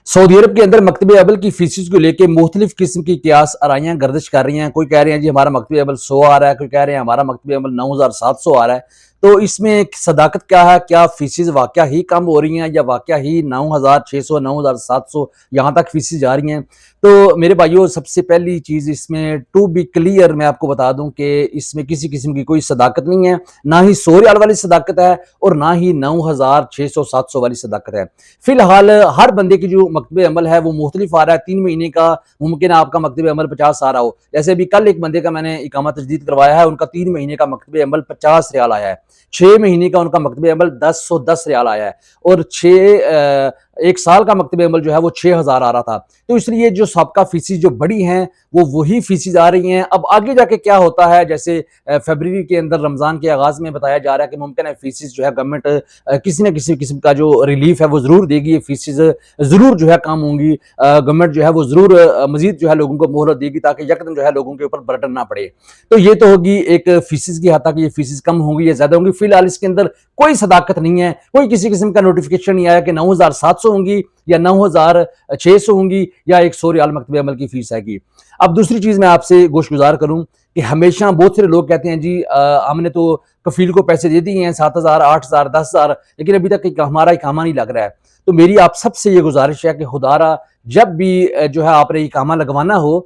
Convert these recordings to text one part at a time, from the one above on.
سعودی عرب کے اندر مکتب ابل کی فیسز کو لے کے مختلف قسم کی قیاس آرائیاں گردش کر رہی ہیں. کوئی کہہ رہے ہیں جی ہمارا مکتب ابل 100 آ رہا ہے, کوئی کہہ رہے ہیں ہمارا مکتب ابل 9700 آ رہا ہے. تو اس میں صداقت کیا ہے؟ کیا فیسز واقعہ ہی کم ہو رہی ہیں یا واقعہ ہی 9600 9700 یہاں تک فیسز جا رہی ہیں؟ تو میرے بھائیوں, سب سے پہلی چیز اس میں ٹو بی کلیئر میں آپ کو بتا دوں کہ اس میں کسی قسم کی کوئی صداقت نہیں ہے, نہ ہی 100 ریال والی صداقت ہے اور نہ ہی 9600 700 والی صداقت ہے. فی الحال ہر بندے کی جو مکتب عمل ہے وہ مختلف آ رہا ہے. 3 مہینے کا ممکن ہے آپ کا مکتب عمل 50 آ رہا ہو. جیسے ابھی کل ایک بندے کا میں نے اقامہ تجدید کروایا ہے, ان کا 3 مہینے کا مکتب عمل 50 ریال آیا ہے. 6 مہینے کا ان کا مکتب عمل 110 ریال آیا ہے, اور ایک سال کا مکتب عمل جو ہے وہ 6000 آ رہا تھا. تو اس لیے جو سابقہ فیسز جو بڑی ہیں وہ وہی فیسز آ رہی ہیں. اب آگے جا کے کیا ہوتا ہے, جیسے فیبرری کے اندر رمضان کے آغاز میں بتایا جا رہا ہے کہ ممکن ہے فیسز جو ہے گورنمنٹ کسی نہ کسی قسم کا جو ریلیف ہے وہ ضرور دے گی, فیسز ضرور جو ہے کم ہوں گی, گورنمنٹ جو ہے وہ ضرور مزید جو ہے لوگوں کو مہلت دے گی تاکہ یکدم جو ہے لوگوں کے اوپر برڈن نہ پڑے. تو یہ تو ہوگی ایک فیسز کی حد تک, یہ فیسز کم ہوں گی یا زیادہ ہوں گی. فی الحال اس کے اندر کوئی صداقت نہیں ہے, کوئی کسی قسم کا نوٹیفیکیشن نہیں آیا کہ 9700 ہوں گی یا 9600 ہوں گی یا 100 ریال مکتب عمل کی فیس آئے گی. اب دوسری چیز میں آپ سے گوش گزار کروں کہ ہمیشہ بہت سارے لوگ کہتے ہیں جی ہم نے تو کفیل کو پیسے دے دیے ہیں 7000 8000 10000 لیکن ابھی تک ہمارا اقامہ نہیں لگ رہا ہے. تو میری آپ سب سے یہ گزارش ہے کہ خدارا جب بھی جو ہے آپ نے اقامہ لگوانا ہو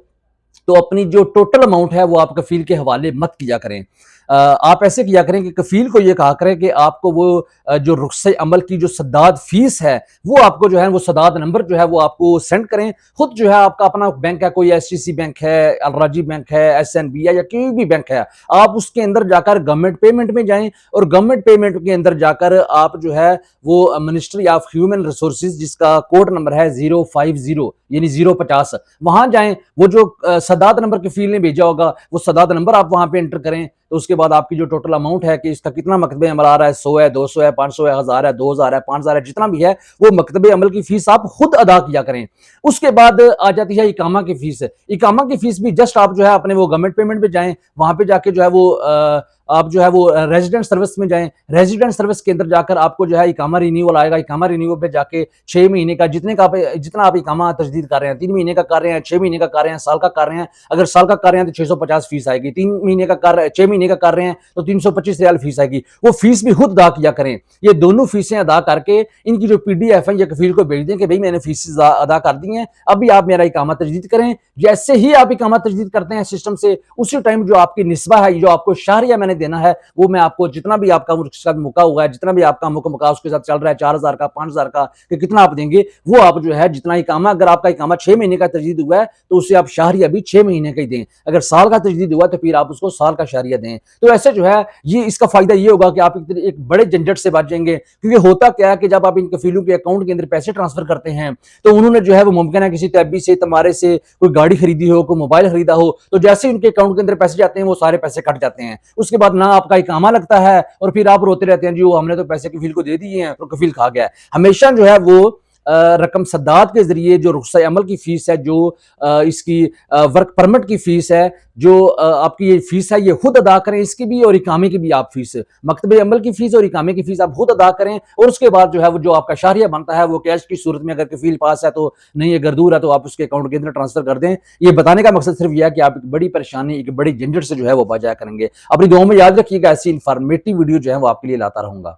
تو اپنی جو ٹوٹل اماؤنٹ ہے وہ آپ کفیل کے حوالے مت کیا کریں. آپ ایسے کیا کریں کہ کفیل کو یہ کہا کریں کہ آپ کو وہ جو رخصت عمل کی جو سداد فیس ہے وہ آپ کو جو ہے وہ سداد نمبر جو ہے وہ آپ کو سینڈ کریں. خود جو ہے آپ کا اپنا بینک ہے, کوئی ایس ٹی سی بینک ہے, الراجی بینک ہے, ایس این بی ہے یا کوئی بھی بینک ہے, آپ اس کے اندر جا کر گورنمنٹ پیمنٹ میں جائیں اور گورنمنٹ پیمنٹ کے اندر جا کر آپ جو ہے وہ منسٹری آف ہیومن ریسورسز جس کا کوڈ نمبر ہے 050 یعنی 050 وہاں جائیں. وہ جو سداد نمبر کفیل نے بھیجا ہوگا وہ سداد نمبر آپ وہاں پہ انٹر کریں. تو اس کے بعد آپ کی جو ٹوٹل اماؤنٹ ہے کہ اس کا کتنا مکتب عمل آ رہا ہے, 100 ہے, 200 ہے, 500 ہے, 1000 ہے, 2000 ہے, 5000 ہے, جتنا بھی ہے وہ مکتب عمل کی فیس آپ خود ادا کیا کریں. اس کے بعد آ جاتی ہے اقامہ کی فیس. اقامہ کی فیس بھی جسٹ آپ جو ہے اپنے وہ گورنمنٹ پیمنٹ پہ جائیں, وہاں پہ جا کے جو ہے وہ آپ جو ہے وہ ریزیڈنٹ سروس میں جائیں. ریزیڈنٹ سروس کے اندر جا کر آپ کو جو ہے اقامہ رینیول آئے گا. اقامہ رینیول پہ جا کے 6 مہینے کا جتنا آپ اقامہ تجدید کر رہے ہیں, 3 مہینے کا کر رہے ہیں, 6 مہینے کا کر رہے ہیں, سال کا کر رہے ہیں, اگر سال کا کر رہے ہیں تو 650 فیس آئے گی. 3 مہینے کا 6 مہینے کا کر رہے ہیں تو 325 ریال فیس آئے گی. وہ فیس بھی خود ادا کیا کریں. یہ دونوں فیسیں ادا کر کے ان کی جو پی ڈی ایف ہے یہ کفیل کو بھیج دیں کہ بھئی میں نے فیس ادا کر دی ہیں, ابھی آپ میرا اقامہ تجدید کریں. جیسے ہی آپ اقامہ تجدید کرتے ہیں سسٹم سے, اسی ٹائم جو آپ کی نسبہ ہے, جو آپ کو شہریہ میں نے دینا ہے, وہ میں آپ کو جتنا بھی آپ کا اس کے ساتھ موقع ہوا ہے, جتنا بھی آپ کا موقع اس کے ساتھ چل رہا ہے 4000 کا 5000 کا کہ کتنا آپ دیں گے, وہ آپ جو ہے جتنا اقامہ, اگر آپ کا اقامہ 6 مہینے کا تجدید ہوا ہے تو اسے آپ شہریہ بھی 6 مہینے کا ہی دیں. اگر سال کا تجدید ہوا تو پھر آپ اس کو سال کا شہریہ دیں. تو ایسے جو ہے یہ اس کا فائدہ یہ ہوگا کہ آپ ایک بڑے جھنجٹ سے بچ جائیں گے. کیونکہ ہوتا کیا ہے کہ جب آپ ان کفیلوں کے اکاؤنٹ کے اندر پیسے ٹرانسفر کرتے ہیں تو انہوں نے جو ہے وہ ممکن ہے کسی تیبی سے, تمہارے سے کوئی گاڑی خریدی ہو, کوئی موبائل خریدا ہو, تو جیسے ان کے اکاؤنٹ کے اندر پیسے جاتے ہیں وہ سارے پیسے کٹ جاتے ہیں. اس کے بعد نہ آپ کا اقامہ لگتا ہے اور پھر آپ روتے رہتے ہیں جی وہ ہم نے تو پیسے کفیل کو دے دیے ہیں اور کفیل کھا گیا ہے. ہمیشہ جو ہے وہ رقم سداد کے ذریعے جو رخصت عمل کی فیس ہے, جو اس کی ورک پرمٹ کی فیس ہے, جو آپ کی یہ فیس ہے یہ خود ادا کریں. اس کی بھی اور اقامے کی بھی آپ فیس, مکتب عمل کی فیس اور اقامے کی فیس آپ خود ادا کریں. اور اس کے بعد جو ہے وہ جو آپ کا شہریہ بنتا ہے وہ کیش کی صورت میں, اگر کفیل پاس ہے تو نہیں, اگر دور ہے تو آپ اس کے اکاؤنٹ کے اندر ٹرانسفر کر دیں. یہ بتانے کا مقصد صرف یہ ہے کہ آپ ایک بڑی پریشانی, ایک بڑی جھنجٹ سے جو ہے وہ بچا کریں گے. اپنی دعاؤں میں یاد رکھیے گا, ایسی انفارمیٹیو ویڈیو جو ہے وہ آپ کے لیے لاتا رہوں گا.